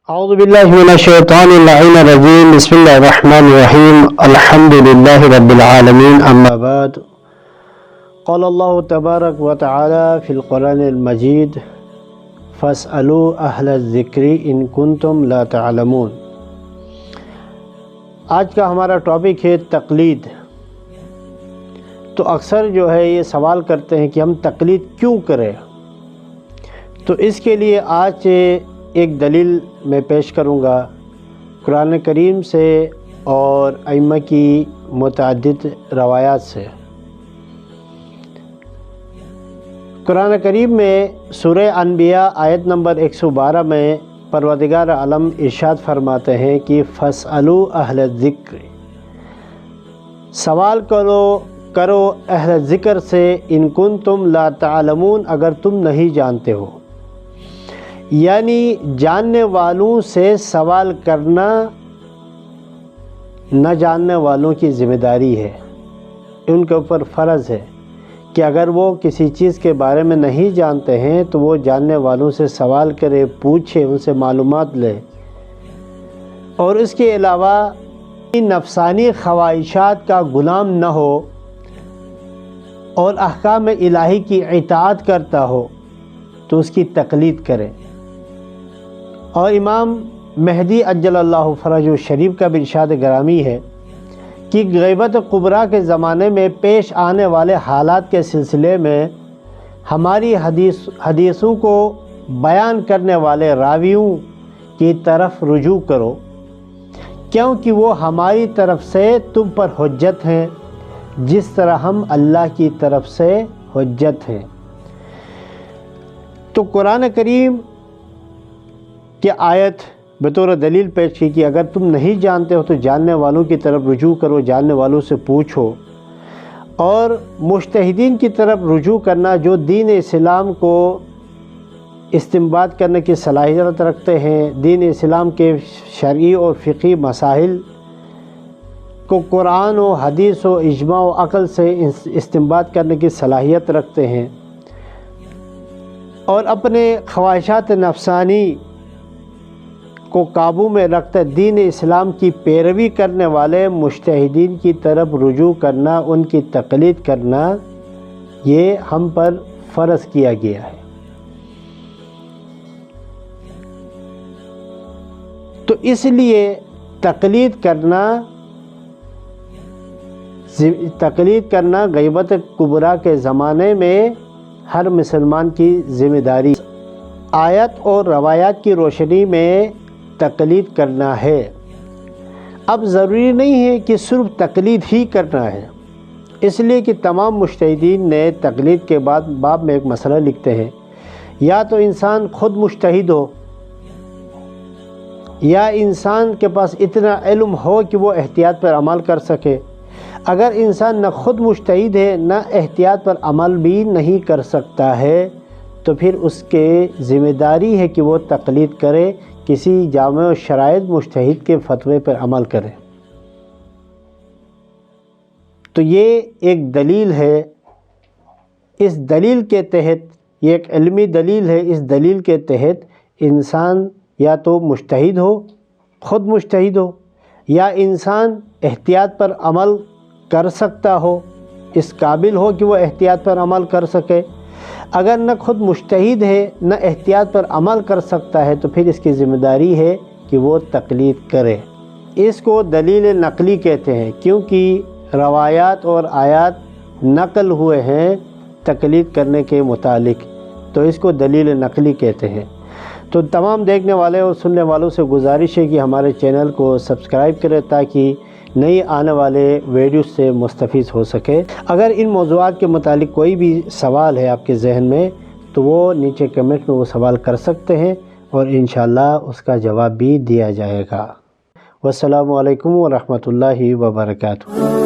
اعوذ باللہ من الشیطان اللعین الرجیم بسم اللہ الرحمن الرحیم الحمد للہ رب العالمین اما بعد قال اللہ تبارک و تعالی فی القرآن المجید فاسألوا اہل الذکر ان کنتم لا تعلمون۔ آج کا ہمارا ٹاپک ہے تقلید۔ تو اکثر جو ہے یہ سوال کرتے ہیں کہ ہم تقلید کیوں کریں، تو اس کے لیے آج ایک دلیل میں پیش کروں گا قرآن کریم سے اور ائمہ کی متعدد روایات سے۔ قرآن کریم میں سورہ انبیاء آیت نمبر 112 میں پروردگار عالم ارشاد فرماتے ہیں کہ فاسألوا اہل الذکر، سوال کرو اہل ذکر سے ان کنتم لا تعلمون، اگر تم نہیں جانتے ہو۔ یعنی جاننے والوں سے سوال کرنا نہ جاننے والوں کی ذمہ داری ہے، ان کے اوپر فرض ہے کہ اگر وہ کسی چیز کے بارے میں نہیں جانتے ہیں تو وہ جاننے والوں سے سوال کرے، پوچھے، ان سے معلومات لے، اور اس کے علاوہ نفسانی خواہشات کا غلام نہ ہو اور احکام الہی کی اطاعت کرتا ہو تو اس کی تقلید کرے۔ اور امام مہدی عجل اللہ فرجہ الشریف کا بھی ارشاد گرامی ہے کہ غیبت کبریٰ کے زمانے میں پیش آنے والے حالات کے سلسلے میں ہماری حدیثوں کو بیان کرنے والے راویوں کی طرف رجوع کرو، کیونکہ وہ ہماری طرف سے تم پر حجت ہیں جس طرح ہم اللہ کی طرف سے حجت ہیں۔ تو قرآن کریم کہ آیت بطور دلیل پیش کی کہ اگر تم نہیں جانتے ہو تو جاننے والوں کی طرف رجوع کرو، جاننے والوں سے پوچھو، اور مجتہدین کی طرف رجوع کرنا جو دین اسلام کو استنباط کرنے کی صلاحیت رکھتے ہیں، دین اسلام کے شرعی اور فقہی مسائل کو قرآن و حدیث و اجماع و عقل سے استنباط کرنے کی صلاحیت رکھتے ہیں، اور اپنے خواہشات نفسانی کو قابو میں رکھتے دین اسلام کی پیروی کرنے والے مجتہدین کی طرف رجوع کرنا، ان کی تقلید کرنا، یہ ہم پر فرض کیا گیا ہے۔ تو اس لیے تقلید کرنا غیبت کبریٰ کے زمانے میں ہر مسلمان کی ذمہ داری، آیت اور روایات کی روشنی میں تقلید کرنا ہے۔ اب ضروری نہیں ہے کہ صرف تقلید ہی کرنا ہے، اس لیے کہ تمام مجتہدین نے تقلید کے بعد باب میں ایک مسئلہ لکھتے ہیں، یا تو انسان خود مجتہد ہو، یا انسان کے پاس اتنا علم ہو کہ وہ احتیاط پر عمل کر سکے۔ اگر انسان نہ خود مجتہد ہے نہ احتیاط پر عمل بھی نہیں کر سکتا ہے تو پھر اس کے ذمہ داری ہے کہ وہ تقلید کرے، کسی جامع و شرائط مجتہد کے فتوے پر عمل کرے۔ تو یہ ایک دلیل ہے، اس دلیل کے تحت، یہ ایک علمی دلیل ہے، اس دلیل کے تحت انسان یا تو مجتہد ہو، خود مجتہد ہو، یا انسان احتیاط پر عمل کر سکتا ہو، اس قابل ہو کہ وہ احتیاط پر عمل کر سکے۔ اگر نہ خود مجتہد ہے نہ احتیاط پر عمل کر سکتا ہے تو پھر اس کی ذمہ داری ہے کہ وہ تقلید کرے۔ اس کو دلیل نقلی کہتے ہیں، کیونکہ روایات اور آیات نقل ہوئے ہیں تقلید کرنے کے متعلق، تو اس کو دلیل نقلی کہتے ہیں۔ تو تمام دیکھنے والے اور سننے والوں سے گزارش ہے کہ ہمارے چینل کو سبسکرائب کریں تاکہ نئی آنے والے ویڈیوز سے مستفید ہو سکے۔ اگر ان موضوعات کے متعلق کوئی بھی سوال ہے آپ کے ذہن میں تو وہ نیچے کمنٹ میں وہ سوال کر سکتے ہیں، اور انشاءاللہ اس کا جواب بھی دیا جائے گا۔ والسلام علیکم ورحمۃ اللہ وبرکاتہ۔